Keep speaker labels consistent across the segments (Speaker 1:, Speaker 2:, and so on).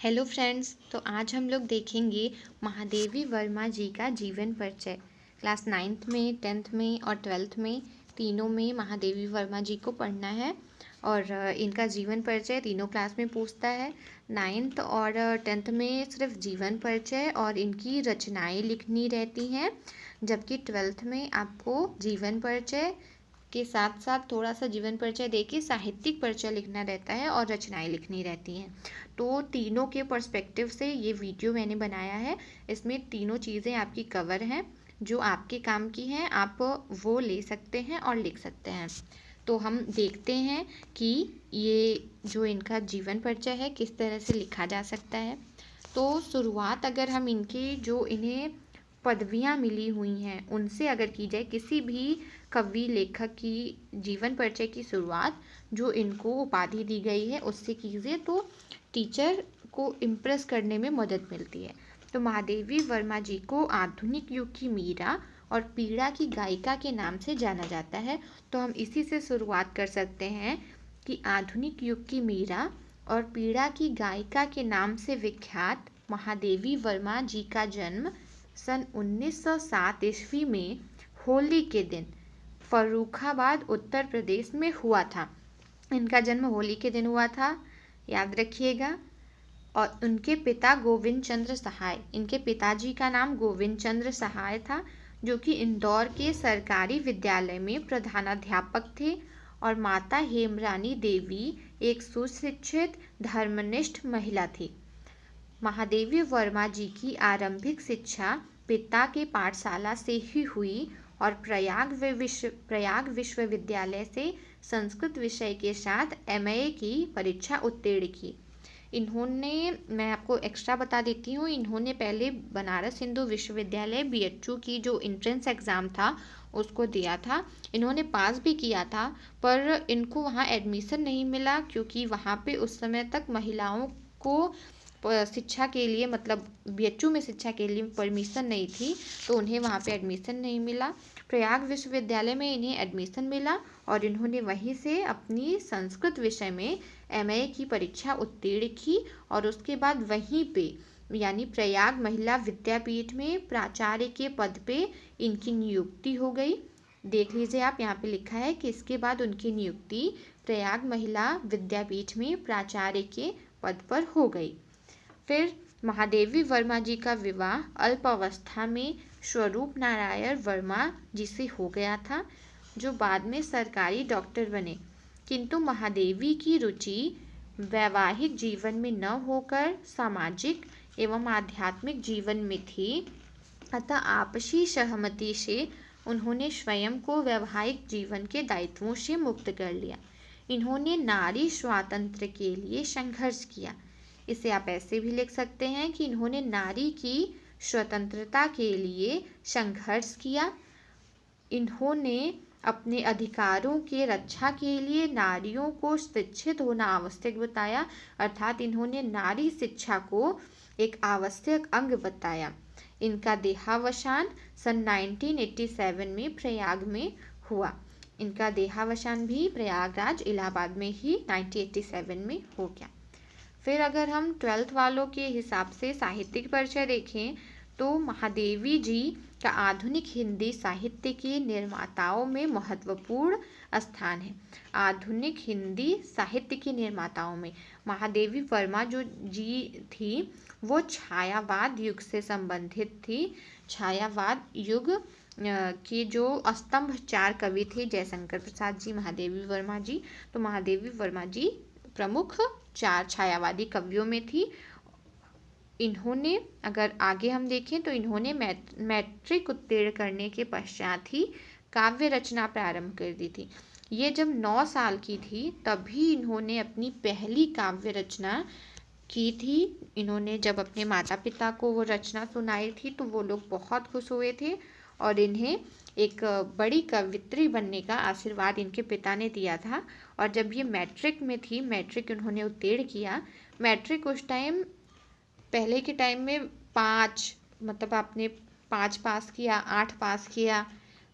Speaker 1: Hello friends, तो आज हम लोग देखेंगे महादेवी वर्मा जी का जीवन परिचय। क्लास 9th में, 10th में और 12th में तीनों में महादेवी वर्मा जी को पढ़ना है। और इनका जीवन परिचय तीनों क्लास में पूछता है। 9th और 10th में सिर्फ जीवन परिचय और इनकी रचनाएं लिखनी रहती हैं, जबकि 12th में आपको जीवन परिचय के साथ साथ थोड़ा सा जीवन परिचय देके साहित्यिक परिचय लिखना रहता है और रचनाएं लिखनी रहती हैं। तो तीनों के पर्सपेक्टिव से ये वीडियो मैंने बनाया है। इसमें तीनों चीज़ें आपकी कवर हैं, जो आपके काम की हैं आप वो ले सकते हैं और लिख सकते हैं। तो हम देखते हैं कि ये जो इनका जीवन परिचय है किस तरह से लिखा जा सकता है। तो शुरुआत अगर हम इनकी जो इन्हें पदवियाँ मिली हुई हैं उनसे अगर की जाए, किसी भी कवि लेखक की जीवन परिचय की शुरुआत जो इनको उपाधि दी गई है उससे कीजिए, तो टीचर को इम्प्रेस करने में मदद मिलती है। तो महादेवी वर्मा जी को आधुनिक युग की मीरा और पीड़ा की गायिका के नाम से जाना जाता है। तो हम इसी से शुरुआत कर सकते हैं कि आधुनिक युग की मीरा और पीड़ा की गायिका के नाम से विख्यात महादेवी वर्मा जी का जन्म सन 1907 ईस्वी में होली के दिन फर्रुखाबाद उत्तर प्रदेश में हुआ था। इनका जन्म होली के दिन हुआ था, याद रखिएगा। और उनके पिता गोविंद चंद्र सहाय, इनके पिताजी का नाम गोविंद चंद्र सहाय था, जो कि इंदौर के सरकारी विद्यालय में प्रधानाध्यापक थे। और माता हेमरानी देवी एक सुशिक्षित धर्मनिष्ठ महिला थी। महादेवी वर्मा जी की आरंभिक शिक्षा पिता के पाठशाला से ही हुई और प्रयाग विश्वविद्यालय से संस्कृत विषय के साथ MA की परीक्षा उत्तीर्ण की। इन्होंने, मैं आपको एक्स्ट्रा बता देती हूँ, इन्होंने पहले बनारस हिंदू विश्वविद्यालय BHU की जो इंट्रेंस एग्ज़ाम था उसको दिया था। इन्होंने पास भी किया था, पर इनको वहाँ एडमिशन नहीं मिला, क्योंकि वहाँ पे उस समय तक महिलाओं को शिक्षा के लिए, मतलब BHU में शिक्षा के लिए परमिशन नहीं थी, तो उन्हें वहाँ पे एडमिशन नहीं मिला। प्रयाग विश्वविद्यालय में इन्हें एडमिशन मिला और इन्होंने वहीं से अपनी संस्कृत विषय में MA की परीक्षा उत्तीर्ण की और उसके बाद वहीं पे यानी प्रयाग महिला विद्यापीठ में प्राचार्य के पद पे इनकी नियुक्ति हो गई। देख लीजिए, आप यहाँ पे लिखा है कि इसके बाद उनकी नियुक्ति प्रयाग महिला विद्यापीठ में प्राचार्य के पद पर हो गई। फिर महादेवी वर्मा जी का विवाह अल्पावस्था में स्वरूप नारायण वर्मा जी से हो गया था, जो बाद में सरकारी डॉक्टर बने। किंतु महादेवी की रुचि वैवाहिक जीवन में न होकर सामाजिक एवं आध्यात्मिक जीवन में थी, अतः आपसी सहमति से उन्होंने स्वयं को वैवाहिक जीवन के दायित्वों से मुक्त कर लिया। इन्होंने नारी स्वातंत्र्य के लिए संघर्ष किया। इसे आप ऐसे भी लिख सकते हैं कि इन्होंने नारी की स्वतंत्रता के लिए संघर्ष किया। इन्होंने अपने अधिकारों के रक्षा के लिए नारियों को शिक्षित होना आवश्यक बताया, अर्थात इन्होंने नारी शिक्षा को एक आवश्यक अंग बताया। इनका देहावसान सन 1987 में प्रयाग में हुआ। इनका देहावसान भी प्रयागराज इलाहाबाद में ही 1987 में हो गया। फिर अगर हम 12th वालों के हिसाब से साहित्यिक परिचय देखें, तो महादेवी जी का आधुनिक हिंदी साहित्य के निर्माताओं में महत्वपूर्ण स्थान है। आधुनिक हिंदी साहित्य के निर्माताओं में महादेवी वर्मा जो जी थी वो छायावाद युग से संबंधित थी। छायावाद युग के जो स्तंभ 4 कवि थे, जयशंकर प्रसाद जी, महादेवी वर्मा जी, तो महादेवी वर्मा जी प्रमुख 4 छायावादी कवियों में थी। इन्होंने, अगर आगे हम देखें तो इन्होंने मैट्रिक उत्तीर्ण करने के पश्चात ही काव्य रचना प्रारंभ कर दी थी। ये जब 9 साल की थी तभी इन्होंने अपनी पहली काव्य रचना की थी। इन्होंने जब अपने माता पिता को वो रचना सुनाई थी तो वो लोग बहुत खुश हुए थे और इन्हें एक बड़ी कवियत्री बनने का आशीर्वाद इनके पिता ने दिया था। और जब ये मैट्रिक में थी, मैट्रिक उन्होंने उत्तीर्ण किया। मैट्रिक उस टाइम, पहले के टाइम में 5, मतलब आपने 5 पास किया, 8 पास किया,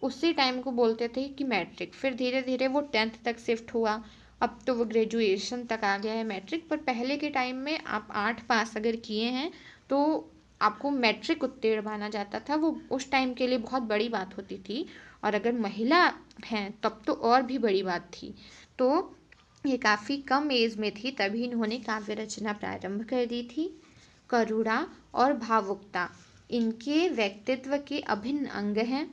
Speaker 1: उसी टाइम को बोलते थे कि मैट्रिक। फिर धीरे धीरे वो 10th तक शिफ्ट हुआ अब तो वो ग्रेजुएशन तक आ गया है मैट्रिक, पर पहले के टाइम में आप 8 पास अगर किए हैं तो आपको मैट्रिक उत्तीर्ण माना जाता था। वो उस टाइम के लिए बहुत बड़ी बात होती थी, और अगर महिला हैं तब तो और भी बड़ी बात थी। तो ये काफ़ी कम एज में थी तभी इन्होंने काव्य रचना प्रारंभ कर दी थी। करुणा और भावुकता इनके व्यक्तित्व के अभिन्न अंग हैं,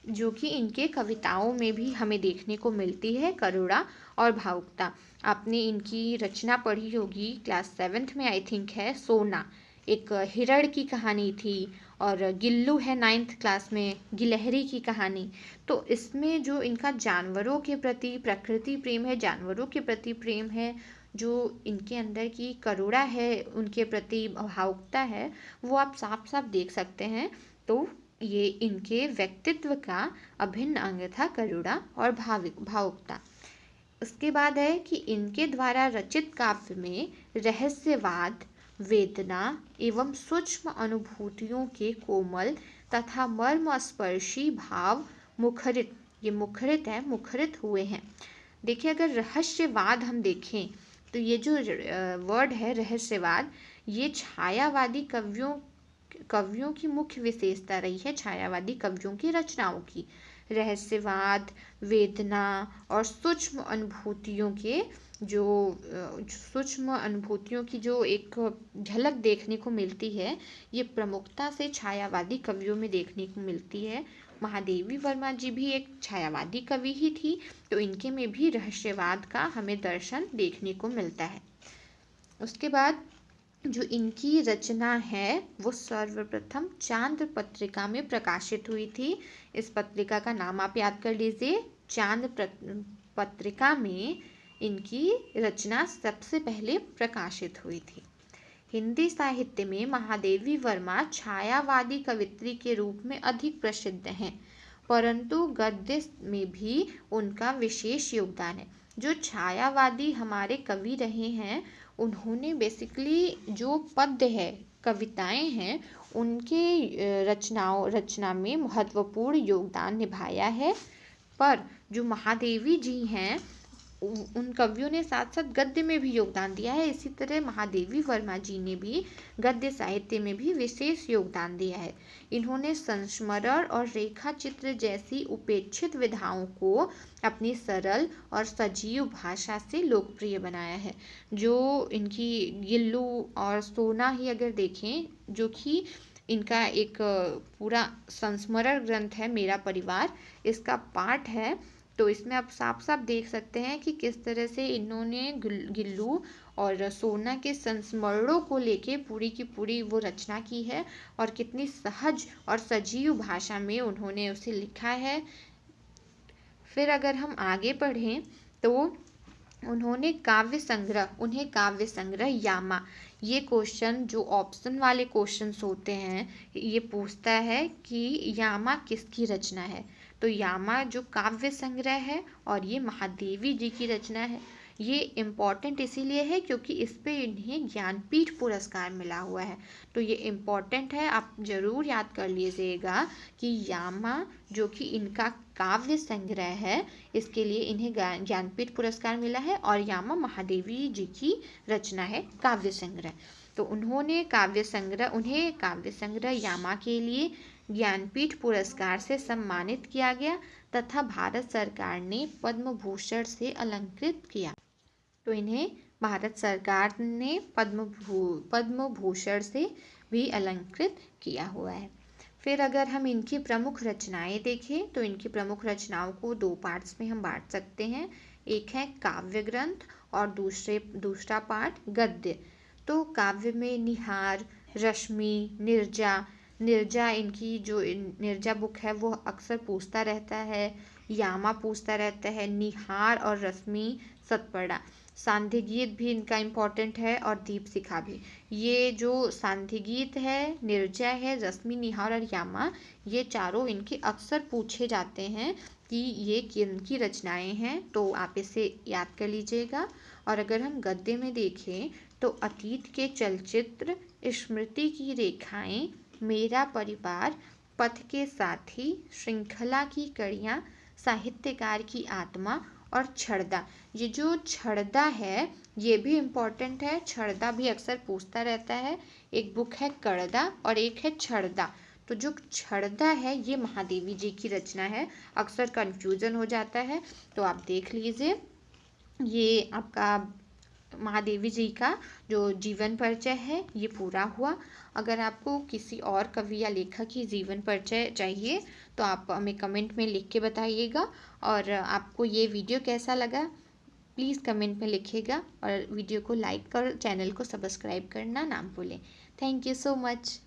Speaker 1: जो कि इनके कविताओं में भी हमें देखने को मिलती है। करुणा और भावुकता, आपने इनकी रचना पढ़ी होगी, क्लास 7th में आई थिंक है, सोना, एक हिरण की कहानी थी। और गिल्लू है 9th क्लास में, गिलहरी की कहानी। तो इसमें जो इनका जानवरों के प्रति प्रकृति प्रेम है, जानवरों के प्रति प्रेम है, जो इनके अंदर की करुणा है, उनके प्रति भावुकता है, वो आप साफ साफ देख सकते हैं। तो ये इनके व्यक्तित्व का अभिन्न अंग था, करुणा और भावुकता। उसके बाद है कि इनके द्वारा रचित काव्य में रहस्यवाद, वेदना एवं सूक्ष्म अनुभूतियों के कोमल तथा मर्मस्पर्शी भाव मुखरित, ये मुखरित है, मुखरित हुए हैं। देखिए, अगर रहस्यवाद हम देखें तो ये जो वर्ड है रहस्यवाद, ये छायावादी कवियों की मुख्य विशेषता रही है, छायावादी कवियों की रचनाओं की। रहस्यवाद, वेदना और सूक्ष्म अनुभूतियों की जो एक झलक देखने को मिलती है, ये प्रमुखता से छायावादी कवियों में देखने को मिलती है। महादेवी वर्मा जी भी एक छायावादी कवि ही थी, तो इनके में भी रहस्यवाद का हमें दर्शन देखने को मिलता है। उसके बाद जो इनकी रचना है वो सर्वप्रथम चांद पत्रिका में प्रकाशित हुई थी। इस पत्रिका का नाम आप याद कर लीजिए, चांद पत्रिका में इनकी रचना सबसे पहले प्रकाशित हुई थी। हिंदी साहित्य में महादेवी वर्मा छायावादी कवित्री के रूप में अधिक प्रसिद्ध हैं, परंतु गद्य में भी उनका विशेष योगदान है। जो छायावादी हमारे कवि रहे हैं, उन्होंने बेसिकली जो पद्य है, कविताएं हैं, उनके रचना में महत्वपूर्ण योगदान निभाया है। पर जो महादेवी जी हैं, उन कवियों ने साथ साथ गद्य में भी योगदान दिया है। इसी तरह महादेवी वर्मा जी ने भी गद्य साहित्य में भी विशेष योगदान दिया है। इन्होंने संस्मरण और रेखा चित्र जैसी उपेक्षित विधाओं को अपनी सरल और सजीव भाषा से लोकप्रिय बनाया है। जो इनकी गिल्लू और सोना ही अगर देखें, जो कि इनका एक पूरा संस्मरण ग्रंथ है, मेरा परिवार, इसका पाठ है। तो इसमें आप साफ साफ देख सकते हैं कि किस तरह से इन्होंने गिल्लू और सोना के संस्मरणों को लेके पूरी की पूरी वो रचना की है, और कितनी सहज और सजीव भाषा में उन्होंने उसे लिखा है। फिर अगर हम आगे पढ़ें तो उन्हें काव्य संग्रह यामा, ये क्वेश्चन जो ऑप्शन वाले क्वेश्चंस होते हैं, ये पूछता है कि यामा किसकी रचना है। तो यामा जो काव्य संग्रह है और ये महादेवी जी की रचना है। ये इम्पॉर्टेंट इसीलिए है क्योंकि इस पे इन्हें ज्ञानपीठ पुरस्कार मिला हुआ है। तो ये इम्पॉर्टेंट है, आप ज़रूर याद कर लीजिएगा कि यामा जो कि इनका काव्य संग्रह है, इसके लिए इन्हें ज्ञानपीठ पुरस्कार मिला है, और यामा महादेवी जी की रचना है काव्य संग्रह। तो उन्हें काव्य संग्रह यामा के लिए ज्ञानपीठ पुरस्कार से सम्मानित किया गया तथा भारत सरकार ने पद्म भूषण से अलंकृत किया। तो इन्हें भारत सरकार ने पद्म भूषण से भी अलंकृत किया हुआ है। फिर अगर हम इनकी प्रमुख रचनाएं देखें तो इनकी प्रमुख रचनाओं को 2 पार्ट्स में हम बांट सकते हैं। एक है काव्य ग्रंथ और दूसरा पार्ट गद्य। तो काव्य में निहार, रश्मि, निर्जा इनकी जो निर्जा बुक है वो अक्सर पूछता रहता है, यामा पूछता रहता है, निहार और रश्मि, सतपड़ा। सांध्य गीत भी इनका इम्पॉर्टेंट है, और दीपशिखा भी। ये जो सांध्य गीत है, निर्जा है, रश्मि, निहार और यामा, ये चारों इनके अक्सर पूछे जाते हैं कि ये किनकी रचनाएं हैं, तो आप इसे याद कर लीजिएगा। और अगर हम गद्य में देखें तो अतीत के चलचित्र, स्मृति की रेखाएं, मेरा परिवार, पथ के साथी, श्रृंखला की कड़ियाँ, साहित्यकार की आत्मा और छड़दा। ये जो छड़दा है ये भी इम्पॉर्टेंट है, छड़दा भी अक्सर पूछता रहता है। एक बुक है कड़दा और एक है छड़दा। तो जो छड़दा है ये महादेवी जी की रचना है, अक्सर कन्फ्यूज़न हो जाता है, तो आप देख लीजिए। ये आपका महादेवी जी का जो जीवन परिचय है ये पूरा हुआ। अगर आपको किसी और कवि या लेखक की जीवन परिचय चाहिए तो आप हमें कमेंट में लिख के बताइएगा। और आपको ये वीडियो कैसा लगा प्लीज़ कमेंट में लिखिएगा, और वीडियो को लाइक कर चैनल को सब्सक्राइब करना ना भूलें। Thank you so much.